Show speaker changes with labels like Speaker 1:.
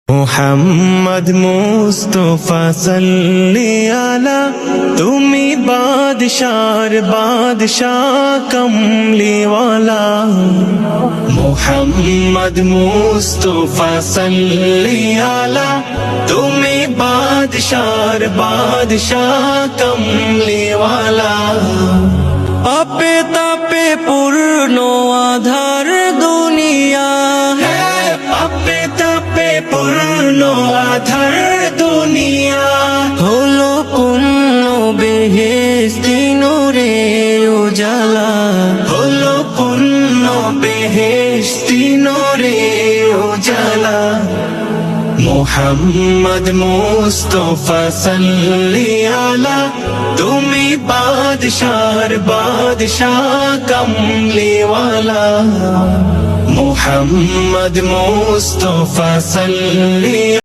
Speaker 1: মোহাম্মদ মুস্তাফা সাল্লি আলা, তুমি বাদশার বাদশাহ কমলিওয়ালা। মোহাম্মদ মুস্তাফা সাল্লি আলা, তুমি বাদশার বাদশাহ কমলিওয়ালা। আপে তাপে পূর্ণ আধার দুনিয়া, আপে তাপে পূর্ণ আধার দুনিয়া। হলো পূর্ণ বেহেশতি নূরে উজালা, হলো পূর্ণ বেহেশতি নূরে উজালা। মোহাম্মদ মুস্তাফা সাল্লি আলা, তুমি বাদশার বাদশাহ কমলিওয়ালা। মোহাম্মদ মুস্তাফা সাল্লি